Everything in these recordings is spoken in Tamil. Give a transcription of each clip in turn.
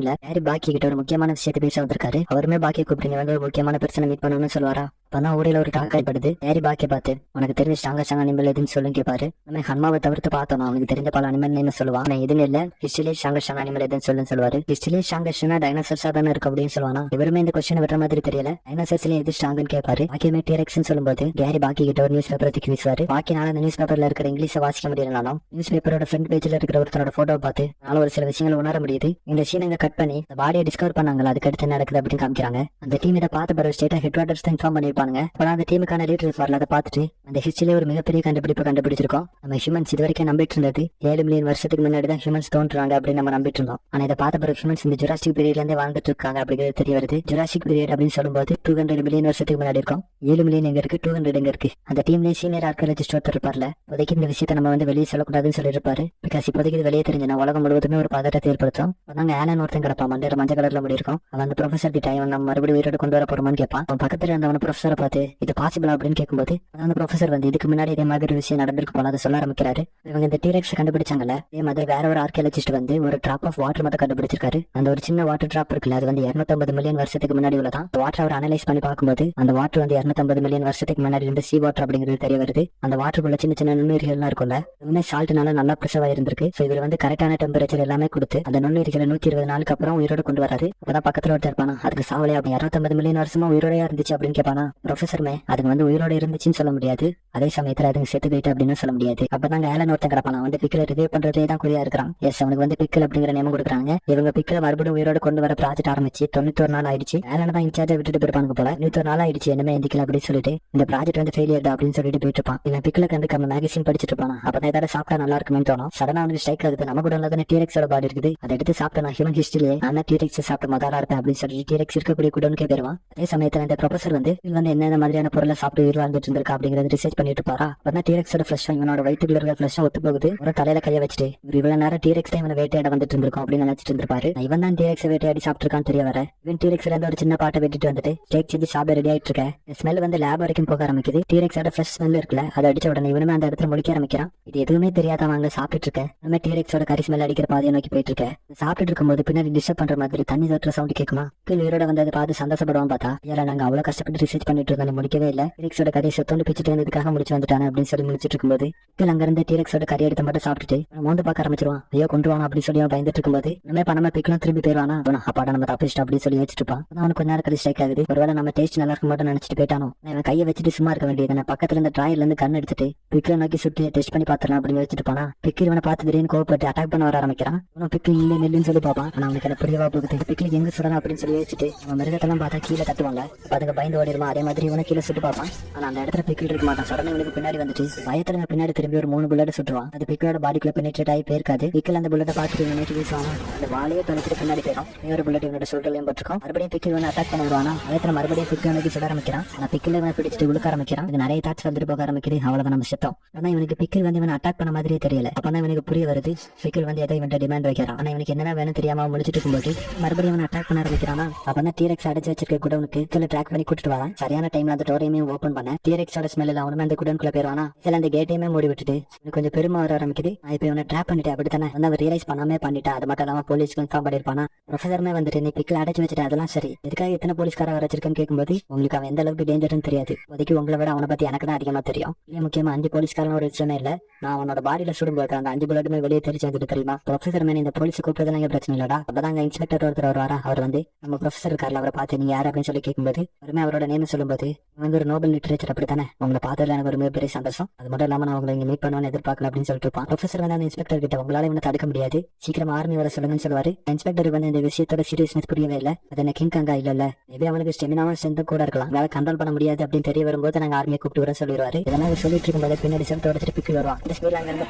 இல்ல யாரு பாக்கி கிட்ட ஒரு முக்கியமான விஷயத்தை பேச வந்திருக்காரு. அவருமே பாக்கிய கூப்பிட்டு வந்து ஒரு முக்கியமான பிரச்சனை மீட் பண்ணணும்னு சொல்லுவாரா. அப்பதான் ஊரில் ஒரு டாக் ஆயிப்படுது. யாரி பாக்கிய பார்த்து உனக்கு தெரிஞ்ச ஸ்ட்ராங் அனிமல் எதுன்னு சொல்லி கேட்பாரு. நம்ம ஹன்மாவை தவிர்த்து பார்த்தோம் அவனுக்கு தெரிஞ்ச பல அனிமல் நேம் சொல்லுவான். நான் எதுவும் இல்ல ஹிஸ்டரியிலே ஸ்ட்ராங் அனிமல் எதுன்னு சொல்லுன்னு சொல்லுவாரு. ஹிஸ்டரியிலே ஸ்ட்ராங்கஸ்ட்னா டைனோசர்ஸா தானே இருக்கு அப்படின்னு சொல்லுவானா. இவருமே இந்த கொஸ்டின் விடுற மாதிரி தெரியல. டைனோசர்ஸ்ல எது ஸ்ட்ராங்னு கேட்பாரு. பாக்கியமே டீரெக்ஸ்னு சொல்லும்போது கேரி பாக்கி கிட்ட ஒரு நியூஸ் பேப்பர் தூக்கி வீசுவாரு. பாக்கினால அந்த நியூஸ் பேப்பர்ல இருக்கிற இங்கிலீஷை வாசிக்க முடியலனாலும் நியூஸ் பேப்பரோட ஃப்ரண்ட் பேஜ்ல இருக்கிற ஒருத்தரோட போட்டோ பார்த்து நானும் ஒரு சில விஷயங்கள் உணர முடியுது. இந்த சீனை கட் பண்ணி இந்த பாடியை டிஸ்கவர் பண்ணாங்களா, அதுக்கு அடுத்து நடக்குது அப்படின்னு காமிக்கிறாங்க. அந்த டீம் இதை பார்த்த பிறகு ஸ்டேட்டா ஹெட் வாட்டர்ஸ் இன்ஃபார்ம் பண்ணிருப்பாங்க. அப்பதான் அந்த டீமுக்கான லீடர்ஸ் வரல. அதை பார்த்துட்டு அந்த ஹிஸ்டரியில ஒரு மிகப்பெரிய கண்டுபிடிப்பு கண்டுபிடிச்சிருக்கோம். நம்ம ஹியூமன்ஸ் இது வரைக்கும் நம்பிட்டு இருந்தது 7 மில்லியன் வருஷத்துக்கு முன்னாடி தான் ஹியூமன்ஸ் தோன்றாங்க அப்படின்னு நம்ம நம்பிட்டு இருந்தோம். ஆனா இதை பார்த்த பிறகு ஹியூமன்ஸ் இந்த ஜுராசிக் பீரியட்ல இருந்தே வாழ்ந்துட்டு இருக்காங்க அப்படிங்கிறது தெரிய வருது. ஜுராசிக் பீரியட் அப்படின்னு சொல்லும்போது 200 மில்லியன் வருஷத்துக்கு முன்னாடி இருக்கும். 7 மில்லியன் எங்க இருக்கு, 200 எங்க இருக்கு. அந்த டீம்ல சீனியர் ஆர்கியாலஜிஸ்ட் ஒருத்தர் இருப்பார்ல, இப்போதைக்கு இந்த விஷயத்தை நம்ம வந்து வெளியே சொல்லக்கூடாதுன்னு சொல்லியிருப்பாரு. பிகாஸ் இப்போதைக்கு இது வெளியே தெரிஞ்சுனா உலகம் முழுவதுமே ஒரு பதட்டத்தை ஏற்படுத்தும். நாங்க ஆலன் ஒருத்தன் கிடப்பான், மஞ்சள் கலர்ல முடி இருக்கும். அவன் அந்த ப்ரொஃபசர் கிட்ட நம்ம மறுபடியும் உயிரோடு கொண்டு வர போறோமான்னு கேட்பான். அவன் பக்கத்துல இருந்தவன ப்ரொஃபசரை பார்த்து இது பாசிபிளா அப்படின்னு கேட்கும்போது அந்த ப்ரொஃபசர் வந்து இதுக்கு முன்னாடி இதே மாதிரி ஒரு விஷயம் நடந்திருக்கு போல அதை சொல்ல ஆரம்பிக்கிறாரு. இவங்க இந்த டீரெக்ஸ் கண்டுபிடிச்சாங்கல்ல, இதே மாதிரி வேற ஒரு ஆர்கியாலஜிஸ்ட் வந்து ஒரு டிராப் ஆஃப் வாட்டர் மட்டும் கண்டுபிடிச்சிருக்காரு. அந்த ஒரு சின்ன வாட்டர் டிராப் இருக்குல்ல, அது வந்து 250 மில்லியன் வருஷத்துக்கு முன்னாடி உள்ளதான். வாட்டர் அவர் அனலைஸ் பண்ணி பார்க்கும்போது அந்த வாட்டர் வந்து 250 மில்லியன் வருஷத்துக்கு முன்னாடி இருந்து சீ வாட்டர் அப்படிங்கிறது தெரிய வருது. அந்த வாட்டருக்குள்ள சின்ன சின்ன நுண்ணுயிர்கள்லாம் இருக்கும்ல, இன்னுமே சால்ட்னால நல்லா ப்ரெஷர் ஆயிருந்திருக்கு. ஸோ இவர் வந்து கரெக்டான டெம்பரேச்சர் எல்லாமே கொடுத்து அந்த நுண்ணுயிர்களை 120 நாளுக்கு அப்புறம் உயிரோடு கொண்டு வராரு. அப்பதான் பக்கத்துல ஒருத்தர் இருப்பானா, அதுக்கு சாவலையா 250 மில்லியன் வருஷமா உயிரோடையா இருந்துச்சு அப்படின்னு கேட்பானா. ப்ரொஃபசருமே அதுக்கு வந்து உயிரோட இருந்துச்சுன்னு சொல்ல முடியாது, அதே சமயத்துல அதுங்க செத்து போயிட்டு அப்படின்னு சொல்ல முடியாது. அப்பதாங்க ஆலன் ஒருத்தன் கிடப்பான வந்து பிக்கல ரிவ்யூ பண்றதே தான் குறியா இருக்கிறான். எஸ், அவனுக்கு வந்து பிக்கல் அப்படிங்கிற நேம் கொடுக்குறாங்க. இவங்க பிக்கல மறுபடியும் உயிரோட கொண்டு வர ப்ராஜெக்ட் ஆரம்பிச்சு 91 நாள் ஆயிடுச்சு. ஆலன் தான் இன்சார்ஜா விட்டுட்டு போயிருப்பாங்க போல. 91 நாள் ஆயிடுச்சு, என்னமே எந்திக்கல அப்படின்னு சொல்லிட்டு இந்த ப்ராஜெக்ட் வந்து ஃபெயிலியர் தான் அப்படின்னு சொல்லிட்டு போயிட்டு இருப்பான். இவன் பிக்கல கண்டு நம்ம மேகசின் படிச்சுட்டு இருப்பான். அப்பதான் ஏதாவது சாப்பிட்டா நல்லா இருக்குன்னு தோணும். சடனா வந்து ஸ்ட்ரைக் ஆகுது, நம்ம கூட உள்ளதான டீரெக்ஸோட பாடி இருக்குது, அதை எடுத்து சாப்பிட்டா ஹியூமன் ஹிஸ்டரியிலே நான் டீரெக்ஸ் சாப்பிட்ட முதலா இருப்பேன் அப்படின்னு சொல்லிட்டு டீரெக்ஸ் இருக்கக்கூடிய குடோனுக்கே போயிருவான். அதே சமயத்துல இந்த ப்ரொஃபசர் வந்து என்னென்ன மாதிரியான பொருளை சாப்பிட்டு உயிர் வாழ்ந்துட்டு இருந்திருக்கா அப்படிங்கறது ரிசர்ச் பண்ணிட்டு இருப்பாரா. அப்பதான் டீரெக்ஸோட ஃபிளஷ் இவனோட வயிற்றுல இருக்கிற ஃபிளஷ் ஒத்து போகுது. ஒரு தலையில கைய வச்சுட்டு இவ்வளவு நேரம் டீரெக்ஸ் தான் இவனை வேட்டையாட வந்துட்டு இருந்திருக்கும் அப்படின்னு நினைச்சிட்டு இருந்திருப்பாரு. இவன் தான் டீரெக்ஸ் வேட்டையாடி சாப்பிட்டுருக்கான்னு தெரிய வர இவன் டீரெக்ஸ்ல இருந்து ஒரு சின்ன பாட்டை வெட்டிட்டு வந்துட்டு ஸ்டேக் செஞ்சு சாப்பிட ரெடி ஆயிட்டு இருக்கேன். ஸ்மெல் வந்து லேப் வரைக்கும் போக ஆரம்பிக்குது. டீரெக்ஸோட ஃபிளஷ் ஸ்மெல் இருக்குல்ல, அதை அடிச்ச உடனே இவனுமே அந்த இடத்துல முடிக்க ஆரம்பிக்கிறான். இது எதுவுமே தெரியாத வாங்க சாப்பிட்டு இருக்கேன். நம்ம டீரெக்ஸோட கறி ஸ்மெல் அடிக்கிற பாதையை நோக்கி போயிட்டு இருக்கேன். சாப்பிட்டு இருக்கும்போது பின்னாடி டிஸ்டர்ப் பண்ற மாதிரி தண்ணி தட்டுற சவுண்ட் கேட்குமா. உயிரோட வந்து அதை பார்த்து சந்தோஷப்படுவான். பார்த்தா ஏன்னா நாங்க அவ்வளவு கஷ்டப்பட்டு ரிசர்ச் பண்ணிட்டு இருந்தோம், முடிக்கவே இல்லை. டீரெக்ஸோட கதையை சொத்தோண்டு பிச்சுட்டு வந்ததுக்காக முடிச்சு வந்துட்டானே அப்படின்னு சொல்லி முடிச்சிட்டு இருக்கும்போது அங்க இருந்து டீரெக்ஸோட கறி எடுத்து மட்டும் சாப்பிட்டுட்டு மோந்து பார்க்க ஆரம்பிச்சிருவான். ஐயோ கொண்டு வாங்க அப்படின்னு சொல்லி அவன் பயந்துட்டு இருக்கும்போது நம்ம பண்ணாம பிக்கலாம் திரும்பி போயிருவானா. அப்பாடா நம்ம தப்பிச்சிட்டோம் அப்படின்னு சொல்லி வச்சுட்டு இருப்பான். அவனுக்கு கொஞ்ச நேரம் கதை ஸ்ட்ரைக் ஆகுது. ஒருவேளை நம்ம டேஸ்ட் நல்லா இருக்க மாட்டோம் நினைச்சிட்டு போயிட்டானோ. அவன் கையை வச்சுட்டு சும்மா இருக்க வேண்டியது பக்கத்துல இருந்து டிராயர்ல இருந்து கண் எடுத்துட்டு பிக்கில நோக்கி சுட்டு டெஸ்ட் பண்ணி பாத்துலாம் அப்படின்னு வச்சுட்டு போனா. பிக்கில் இவனை பார்த்து திடீர்னு கோவப்பட்டு அட்டாக் பண்ண வர ஆரம்பிக்கிறான். அவன் பிக்கில் இல்ல நெல்லுன்னு சொல்லி பார்ப்பான். ஆனா அவனுக்கு என்ன புரியவா போகுது. பிக்கில் எங்க சுடணும் அப்படின்னு சொல்லி வச்சுட்டு அவன் மிருகத்தெல்லாம் பார்த்தா கீழே தட்டுவாங்க. அதுங்க பயந்து ஓடிடுமா. அதே மாதிரி இவனை கீழே சுட்டு பார்ப்பான். ஆனா அந்த இடத்துல பிக்கில் இருக்க மாட்டான். சடனே இவனுக்கு பின்னாடி வந்துட்டு பயத்துல பின்னாடி திரும்பி ஒரு 3 புல்லட் சுட்டுவான். அது பிக்கோட பாடிக்குள்ள பெனிட்ரேட் ஆகி போயிருக்காது. பிக்கில் அந்த புல்லட்டை பார்த்துட்டு நேற்று வீசுவானா. அந்த வாழையே தொலைச்சிட்டு பின்னாடி போயிடும். இன்னொரு புல்லட் இவனோட ஷோல்டர்லயும் போட்டிருக்கும். மறுபடியும் பிக்கில் இவனை அட்டாக் பண்ண வருவானா. அதே மறுபடியும் பிக்கில் நோக்கி சுட ஆரம்பிக்கிறான். ஆனா பிக்கில் இவனை பிடிச்சிட்டு உழுக்க ஆரம்பிக்கிறான். இது நிறைய தாட்ஸ் வந்துட்டு போக ஆரம்பிக்குது. அவ்வளவுதான் நம்ம செத்தோம். ஆனா இவனுக்கு பிக்கில் வந்து இவன் அட்டாக் பண்ண மாதிரியே தெரியல. அப்பதான் இவனுக்கு புரிய வருது பிக்கில் வந்து எதை இவன்ட்ட டிமாண்ட் வைக்கிறான். ஆனா இவனுக்கு என்ன வேணும் தெரியாம முடிச்சிட்டு இருக்கும்போது மறுபடியும் இவன் அட்டாக் பண்ண ஆரம்பிக்கிறானா. அப்பதான் டீரெக்ஸ் அடைச்சு வச்சிருக்க குடோனுக்கு கீழே ட்ராக் பண்ணி கூட்டிட்டு வரான். சரியான டைம்ல அந்த டோரையுமே ஓபன் பண்ண டீரெக்ஸோட ஸ்மெல்ல அவனுமே அந்த குடோனுக்குள்ள போயிருவானா. இதுல அந்த கேட்டையுமே மூடி விட்டுட்டு கொஞ்சம் பெருமை வர ஆரம்பிக்குது. இப்ப இவனை ட்ராப் பண்ணிட்டு அப்படித்தானே வந்து அவன் ரியலைஸ் பண்ணாமே பண்ணிட்டா. அது மட்டும் இல்லாம போலீஸ்க்கு இன்ஃபார்ம் பண்ணிருப்பானா. ப்ரொஃபசருமே வந்துட்டு நீ பிக்கில் அடைச்சு வச்சுட்டு அதெல்லாம் சரி, எதுக்காக எத்தனை போலீஸ்கார வர வச்சிருக்கேன்னு கேட்கும்போது உங்களுக்கு அவன் எந்த அளவுக்கு டேஞ்சர்னு தெரியாது. இப்போதைக்கு உங்களை விட அவனை பத்தி எனக்கு தான் அதிகமா தெரியும். ஏன் முக்கியமா 5 போலீஸ்காரன் ஒரு விஷயமே இல்ல. நான் அவனோட பாடியில சுடும்போது அந்த 5 புல்லட்டுமே வெளியே தெரிச்சு வந்துட்டு தெரியுமா. ப்ரொஃபசர் மேன் இந்த போலீஸ் கூப்பிட்டதுல பிரச்சனை இல்லடா. அப்பதான் இன்ஸ்பெக்டர் ஒருத்தர் வருவாரா. அவர் வந்து நம்ம ப்ரொஃபசர் இருக்கார்ல, அவரை பார்த்து நீங்க யாரு அப்படின்னு சொல்லி கேட்கும்போது அவருமே அவரோட நேம் சொல்லும்போது வந்து ஒரு நோபல் லிட்டரேச்சர் அப்படித்தானே, உங்களை பார்த்ததுல எனக்கு ஒரு மிகப்பெரிய சந்தோஷம். அது மட்டும் இல்லாம நான் உங்களை இங்க மீட் பண்ணுவேன்னு எதிர்பார்க்கல அப்படின்னு சொல்லிட்டு இருப்பான். ப்ரொஃபசர் வந்து அந்த இன்ஸ்பெக்டர் கிட்ட உங்களால இவனை தடுக்க முடியாது, சீக்கிரம் ஆர்மி வர சொல்லுங்கன்னு சொல்லுவாரு. இன்ஸ்பெக்டருக்கு வந்து இந்த விஷயத்தோட சீரியஸ்னஸ் புரியவே இல்லை. அது என்ன கிங் கங்கா இல்ல மேபி அவனுக்கு ஸ்டெமினாவும் ஸ்ட்ரென்த் கூட இருக்கலாம், வேலை கண்ட்ரோல் பண்ண முடியாது அப்படின்னு தெரிய வரும்போது நாங்க ஆர்மியை கூப்பிட்டு வர சொல்லிடுவாரு. இதெல்லாம் சொல்லிட்டு இருக்கும்போது பின்னாடி செலுத்த உடச்சிட்டு பிக்கி வருவான். இந்த ஸ்பீட்ல அங்க இருந்த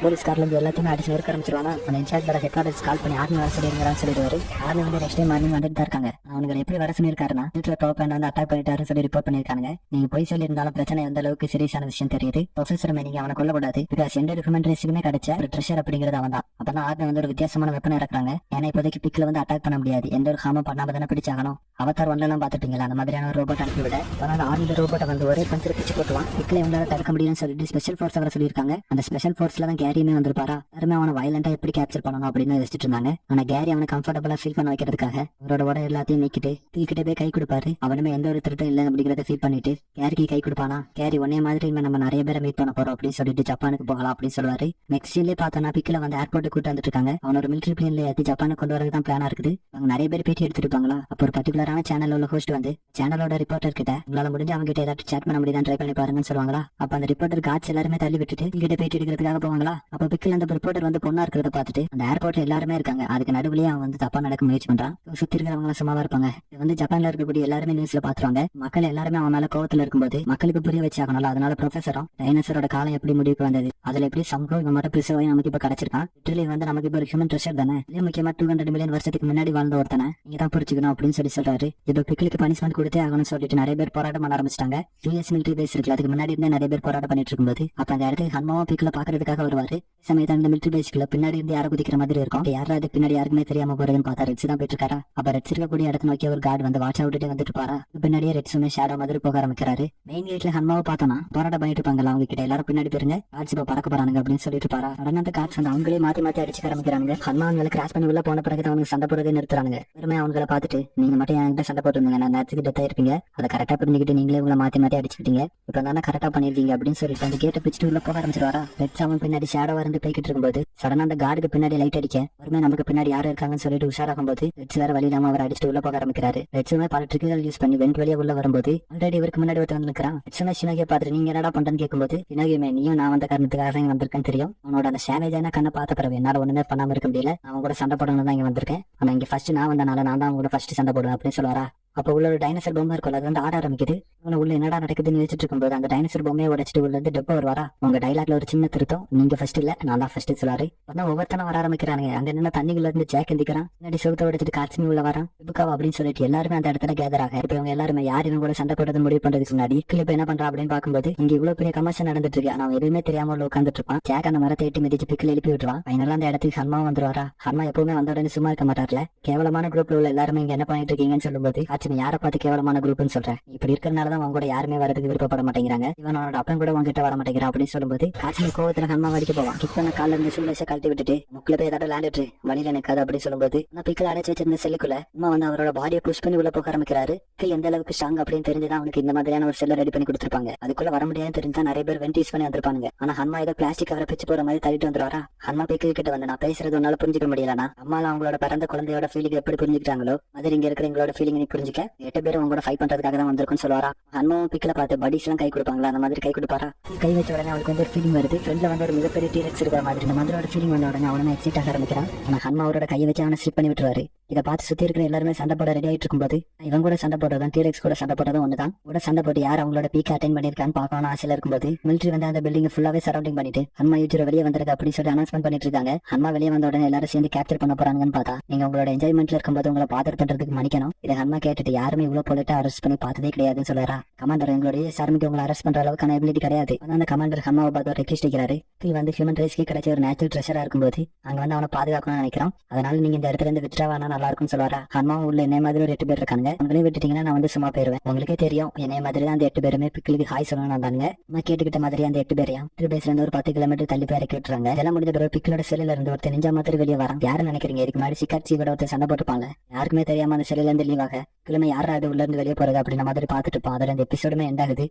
போலீஸ்கார்ல இருந்து எல்லாத்தையுமே அடிச்சு நெருக்க ஆரம்பிச்சிருவானா. அந்த இன்சார்ஜ் ஹெட் குவார்டர்ஸ் கால் பண்ணி ஆர்மி வர சொல்லிருங்கிறான்னு சொல்லிடுவாரு. ஆர்மி வந்து நெக்ஸ்ட் டைம் மார்னிங் வந்துட்டு தான் இருக்காங்க. அவனுக்கு எப்படி வர சொல்லியிருக்காருன்னா வீட்டுல பவர் பிளான்ட் வந்து அட்டாக் பண்ணிட்டாருன்னு சொல்லி ரிப்போர்ட் பண்ணிருக்காங்க. நீங்க போய் சொல்லி இருந்தாலும் பிரச்சனை எந்த அளவுக்கு சீரியஸான விஷயம் தெரியுது. ப்ரொஃபசர் நீங்க அவனை கொல்லக்கூடாது. பிகாஸ் எந்த ஹியூமன் ரேஸுக்குமே கிடைச்ச ஒரு ட்ரெஷர் அப்படிங்கிறது அவன் தான். அப்பதான் ஆர்மி வந்து ஒரு வித்தியாசமான வெப்பன் இறக்குறாங்க. ஏன்னா இப்போதைக்கு பிக்ல வந்து அட்டாக் பண்ண முடியாது, எந்த ஒரு ஹார்மும் பண்ணாம தானே பிடிச்சாகணும். அவதார் 1 எல்லாம் பாத்துட்டீங்களா, அந்த மாதிரியான ஒரு ரோபோட் அனுப்பிவிட அதனால ஆர்மி இந்த ரோபோட்டை வந்து ஒரே பஞ்சில் பிச்சு போட்டுவான். பிக்கில் இவங்களால தடுக்க முடியும்னு சொல்லிட்டு ஸ்பெஷல் ஃபோர்ஸ் அவரை சொல்லியிருக்காங்க. அந்த ஸ்பெஷல் ஃபோர்ஸ்ல தான் கேரியுமே வந்திருப்பாரா. எல்லாருமே அவனை வயலண்டா எப்படி கேப்சர் பண்ணணும் அப்படின்னு யோசிச்சுட்டு இருந்தாங்க. ஆனா கேரி அவனை கம்ஃபர்டபுளா ஃபீல் பண்ண வைக்கிறதுக்காக அவரோட உட எல்லாத்தையும் நீக்கிட்டு தீக்கிட்டே போய் கை கொடுப்பாரு. அவனுமே எந்த ஒரு திருட்டும் இல்லை அப்படிங்கிறத ஃபீல் பண்ணிட்டு கேரிக்கு கை கொடுப்பானா. கேரி ஒன்னே மாதிரி நம்ம நிறைய பேரை மீட் பண்ண போறோம் அப்படின்னு சொல்லிட்டு ஜப்பானுக்கு போகலாம் அப்படின்னு சொல்லுவாரு. நெக்ஸ்ட் சீன்லயே பார்த்தோம்னா பிக்கில வந்து ஏர்போர்ட் கூட்டு வந்துட்டு இருக்காங்க. அவன் ஒரு மிலிட்டரி பிளேன்ல ஏற்றி ஜப்பானுக்கு கொண்டு வரது தான் பிளானா இருக்குது. அவங்க நிறைய பேர் பேட்டி எடுத்துருப்பாங்களா. அப்போ ஒரு பர்டிகுலரான சேனல் உள்ள ஹோஸ்ட் வந்து சேனலோட ரிப்போர்ட்டர் கிட்ட உங்களால முடிஞ்சு அவங்க கிட்ட ஏதாச்சும் சேட் பண்ண முடியுதான் ட்ரை பண்ணி பாருங்கன்னு சொல்லுவாங்களா. அப்ப அந்த ரிப்போர்ட்டர் காட்சி எல்லாருமே தள்ளி விட்டுட்டு கிட்ட பேட்டி எடுக்கிறதுக்காக போவாங்களா. அப்ப பிக்கில் அந்த ரிப்போர்ட்டர் வந்து பொண்ணா இருக்கிறத பார்த்துட்டு அந்த ஏர்போர்ட்ல எல்லாருமே இருக்காங்க. அதுக்கு நடுவுலயே அவன் வந்து தப்பா நடக்க முயற்சி பண்றான். சுத்தி இருக்கிறவங்க சும்மாவா இருப்பாங்க. இது வந்து ஜப்பான்ல இருக்கக்கூடிய எல்லாருமே நியூஸ்ல பாத்துருவாங்க. மக்கள் எல்லாருமே அவன் மேல கோவத்துல இருக்கும்போது மக்களுக்கு புரிய வச்சாகணும்ல. அதனால ப்ரொஃபஸரும் டைனோசரோட காலம் எப்படி முடிவுக்கு வந்தது, அதுல எப்படி சம்பவம் இவன் மட்டும் பிரிசவாய் நமக்கு இப்ப கிடைச்சிருக்கான். லிட்டரலி வந்து நமக்கு இப்ப ஒரு ஹியூமன் ட்ரெஷர் தானே. இதே முக்கியமா 200 மில்லியன் வருஷத்துக்கு முன்னாடி வாழ்ந்த ஒருத்தனை நீங்க தான் புரிச்சுக்கணும் அப்படின்னு சொல்றாரு. இப்ப பிக்கிலுக்கு பனிஷ்மெண்ட் கொடுத்தே ஆகணும்னு சொல்லிட்டு நிறைய பேர் போராட்டம் பண்ண ஆரம்பிச்சிட்டாங்க. யூஎஸ் மிலிட்டரி பேஸ் இருக்குல்ல, அதுக்கு முன்னாடி இருந்தே நிறைய பேர் போராட்டம் பண்ணிட்டு இருக்கும்போது அப்ப அந்த இடத்துக்கு ஹன்மாவும் பிக்கில பாக்குறதுக்காக வருவாரு. சமயத்தை அந்த மிலிட்டரி பேஸ்க்குள்ள பின்னாடி இருந்து யாரை குதிக்கிற மாதிரி இருக்கும். யாராவது பின்னாடி யாருக்குமே தெரியாம போறதுன்னு பார்த்தா ரெட்ஸ் தான் போயிட்டு இருக்காரா. அப்ப ரெட்ஸ் இருக்கக்கூடிய இடத்த நோக்கி ஒரு கார்டு வந்து வாட்ச் அவுட்டு வந்துட்டு பாரா. பின்னாடியே ரெட்ஸுமே ஷேடோ மாதிரி போக ஆரம்பிக்கிறாரு. மெயின் கேட்ல ஹன்மாவை பார்த்தோம்னா போராட்டம் பண்ணிட்டு இருப்பாங்களா. அவங்க கிட்ட எல்லாரும் பின்னாடி போயிருங்க, காட்சி இப்ப பறக்க போறாங்க அப்படின்னு சொல்லிட்டு பாரா. உடனே அந்த காட்சி வந்து அவங்களே மாத்தி மாத்தி அடிச்சு ஆரம்பிக்கிறாங்க. ஹன்மா அவங்களை கிராஸ் பண்ணி உள்ள போன பிறகு அவனுக்கு சண்டை போடுறதே நிறுத்துறாங்க. வெறுமே அவங்களை பார்த்துட்டு நீங்க மட்டும் என்கிட்ட சண்டை போட்டுருந்தீங்க, நான் நேரத்துக்கு டெத்தா இருப்பீங்க, அதை கரெக்டா புரிஞ்சுக்கிட்டு நீங்களே உங்களை மாத்தி மாத்தி அடிச்சுக்கிட்டீங்க, இப்ப தானே கரெக்டா பண்ணிருக்கீங்க அப்படின்னு சொல்லிட்டு அந்த கேட்டை பிச்சுட்டு உள்ள போக ஆரம்பிச்சிருவாரா. ரெட்ஸ் அவன் பின்னாடி ஷேடோவா இருந்து போய்கிட்டு இருக்கும்போது சடனா அந்த கார்டுக்கு பின்னாடி லைட் அடிக்க ஒருமே நமக்கு பின்னாடி யாரும் இருக்காங்கன்னு சொல்லிட்டு உஷாராகும் போது ரெட்ஸ் வேற வழி இல்லாம அவர் அடிச்சுட்டு உள்ள போக ஆரம்பிக்கிறாரு. ரெட்ஸுமே பல ட்ரிக்குகள் யூஸ் பண்ணி வெண்ட் வழியா உள்ள வரும்போது ஆல்ரெடி இவருக்கு முன்னாடி ஒருத்தர் வந்து நிற்கிறான். ரெட்ஸுமே ஷினோகியை பார்த்துட்டு நீங்க என்னடா பண்றேன்னு கேட்கும்போது ஷினோகியுமே நீயும் நான் வந்த காரணத்துக்காக இங்க வந்திருக்கேன்னு தெரியும். அவனோட அந்த சேவேஜான கண்ணை பார்த்த பிறகு என்னால ஒண்ணுமே பண்ணாம இருக்க முடியல, அவன் கூட சண்டை போடணும் தான் இங்க வந்திருக்கேன். ஆனா இங்க ஃபர்ஸ்ட் நான் வந்தனால நான் தான் அவங்க கூட ஃபர்ஸ்ட் சண்டை போடுவேன் அப்படின்னு சொல்லுவாரா. அப்ப உள்ள ஒரு டைனோசர் பொம்மை இருக்கும்ல, அது வந்து ஆட ஆரம்பிக்குது. உள்ள என்னடா நடக்குதுன்னு யோசிச்சுட்டு இருக்கும்போது அந்த டைனோசர் பொம்மையை உடைச்சிட்டு உள்ள இருந்து டெப்போ வருவாரா. உங்க டைலாக்ல ஒரு சின்ன திருத்தம், நீங்க ஃபர்ஸ்ட் இல்ல நான் தான் ஃபர்ஸ்ட் சொல்லாரு. அதான் ஒவ்வொருத்தனும் வர ஆரம்பிக்கிறாங்க. அங்க என்ன தண்ணிக்குள்ள இருந்து ஜாக் எந்திக்கிறான், முன்னாடி சுகத்தை உடைச்சிட்டு காட்சி உள்ள வரான் இபுக்காவா அப்படின்னு சொல்லிட்டு எல்லாருமே அந்த இடத்துல கேதர் ஆக. இப்ப இவங்க எல்லாருமே யார் இவங்க கூட சண்டை போடுறது முடிவு பண்றதுக்கு முன்னாடி இப்ப என்ன பண்றா அப்படின்னு பாக்கும்போது இங்க இவ்வளவு பெரிய கமர்ஷன் நடந்துட்டு இருக்கு. ஆனா எதுவுமே தெரியாம உள்ள உட்காந்துட்டு இருப்பான். ஜாக் அந்த மரத்தை எட்டி மிதிச்சு பிக்கில் எழுப்பி விட்டுருவான். அதனால அந்த இடத்துக்கு ஹன்மா வந்துருவாரா. ஹன்மா எப்பவுமே வந்த உடனே சும்மா இருக்க மாட்டார்ல. கேவலமான குரூப்ல உள்ள எல்லாருமே இங்க என்ன பண்ணிட்டு இருக்கீங்கன்னு சொல்லும்போது ஆச்சு யாரை பார்த்து கேவலமான குரூப்னு சொல்றேன், இப்படி இருக்கிறனாலதான் அவங்க கூட யாருமே வரதுக்கு விருப்பப்பட மாட்டேங்கிறாங்க, இவனோட அப்பன் கூட உங்ககிட்ட வர மாட்டேங்கிறான் அப்படின்னு சொல்லும்போது காட்சி கோவத்துல ஹன்மா வடிக்க போவான். கிக் பண்ண கால இருந்து சூழ்நிலை கழட்டி விட்டுட்டு முக்கில போய் ஏதாவது விளையாண்டுட்டு வழியில நிற்காது அப்படி சொல்லும்போது பிக்கில் அடைச்சு வச்சிருந்த செல்லுக்குள்ள அம்மா வந்து அவரோட பாடியை புஷ் பண்ணி உள்ள போக ஆரம்பிக்கிறாரு. எந்த அளவுக்கு ஸ்ட்ராங் அப்படின்னு தெரிஞ்சுதான் அவனுக்கு இந்த மாதிரியான ஒரு செல்லை ரெடி பண்ணி கொடுத்துருப்பாங்க. அதுக்குள்ள வர முடியாதுன்னு தெரிஞ்சா நிறைய பேர் வெண்ட் யூஸ் பண்ணி வந்திருப்பாங்க. ஆனா ஹன்மா ஏதோ பிளாஸ்டிக் கவரை பிச்சு போற மாதிரி தள்ளிட்டு வந்துருவாரா. ஹன்மா பிக்கில் கிட்ட வந்து நான் பேசுறது உன்னால புரிஞ்சுக்க முடியலனா அம்மால அவங்களோட பிறந்த குழந்தையோட ஃபீலிங் எப்படி புரிஞ்சுக்கிட்டாங்களோ அது இங்க இருக்கிற எங்களோட ஃபீலிங் நீ புரிஞ்சுக்க, 8 பேரும் உங்களோட ஃபைட் பண்றதுக்காக தான் வந்திருக்குன்னு சொல்லுவாரா. ஹன்மாவும் பிக்கில பார்த்து படிஸ் எல்லாம் கை கொடுப்பாங்களா, அந்த மாதிரி கை கொடுப்பாரா. கை வச்ச உடனே அவனுக்கு வந்து ஒரு ஃபீலிங் வருது. ஃப்ரெண்ட்ல வந்து ஒரு மிகப்பெரிய டீரெக்ஸ் இருக்கிற மாதிரி இந்த மாதிரியோட ஃபீலிங் வந்த உடனே அவனை எக்ஸைட் ஆக ஆரம்பிக்கிறான். ஆனா ஹன்மா அவரோட கையை வச்சு அவனை ஸ்லிப் பண்ணி விட்டுருவாரு. இதை பார்த்து சுத்தி இருக்கிற எல்லாருமே சண்டை போட ரெடி ஆயிட்டு இருக்கும்போது இவங்க கூட சண்டை போடுறதும் டீரெக்ஸ் கூட சண்டை போடுறதும் ஒண்ணுதான். கூட சண்டை போட்டு யார் அவங்களோட பீக் அட்டைன் பண்ணிருக்கான்னு பார்க்கணும் ஆசையில இருக்கும்போது மிலிட்டரி வந்து அந்த பில்டிங் ஃபுல்லாவே சரௌண்டிங் பண்ணிட்டு ஹன்மா யூஜர் வெளியே வந்திருக்கு அப்படின்னு சொல்லி அனௌன்ஸ்மெண்ட் பண்ணிட்டு இருக்காங்க. ஹன்மா வெளியே வந்த உடனே எல்லாரும் சேர்ந்து கேப்சர் பண்ண போறாங்கன்னு பார்த்தா நீங்க உங்களோட என்ஜாய்மெண்ட்ல இருக்கும்போது உங்களை பாதர் பண்றதுக்கு மன்னிக்கணும். இதை ஹன்மா கேட்டுட்டு யாருமே இவ்வளவு போலிட்டு அரெஸ்ட் பண்ணி பார்த்ததே கிடையாதுன்னு சொல்றாரா. கமாண்டர் எங்களுடைய சார்மிக்கு உங்களை அரெஸ்ட் பண்ற அளவுக்கான எபிலிட்டி கிடையாது. அந்த கமாண்டர் ஹன்மாவை பார்த்து ஒரு ரெக்வெஸ்ட் வைக்கிறாரு. வந்து ஹியூமன் ரேஸ்க்கு கிடைச்ச ஒரு நேச்சுரல் ட்ரெஷரா இருக்கும்போது அங்க வந்து அவனை பாதுகாக்கணும்னு நினைக்கிறோம், அதனால நீங்க இந்த இடத்துல இருந்து வித்ராவானா நல்லா இருக்கும்னு சொல்றாரா. ஹன்மாவும் உள்ள என்னை மாதிரி ஒரு 8 பேர் இருக்காங்க, அவங்களே விட்டுட்டீங்கன்னா நான் வந்து சும்மா போயிருவேன். உங்களுக்கே தெரியும் என்னை மாதிரி தான் அந்த 8 பேருமே பிக்கிலுக்கு ஹாய் சொல்லணும் வந்தாங்க. நான் கேட்டுக்கிட்ட மாதிரி அந்த 8 பேரையும் பேஸ்ல இருந்து ஒரு 10 கிலோமீட்டர் தள்ளி போய் இறக்கி விட்டுறாங்க. இதெல்லாம் முடிஞ்ச பிறகு பிக்கிலோட செல்லுல இருந்து ஒருத்தர் நெஞ்சா மாதிரி வெளியே வரான். யாரு நினைக்கிறீங்க, இதுக்கு முன்னாடி சிக்காட்சி விட ஒருத்தர் சண்டை போட்டுப்பாங்க, யாருக்குமே தெரியாம அந்த செல்லுல இருந்து லீவாக கிழமை யாராவது உள்ள இருந்து வெளியே போறது அப்படின்ற மாதிரி பாத்துட்டு இருப்பான். அதுல இந்த எபிசோடுமே எண்ட் ஆகுது.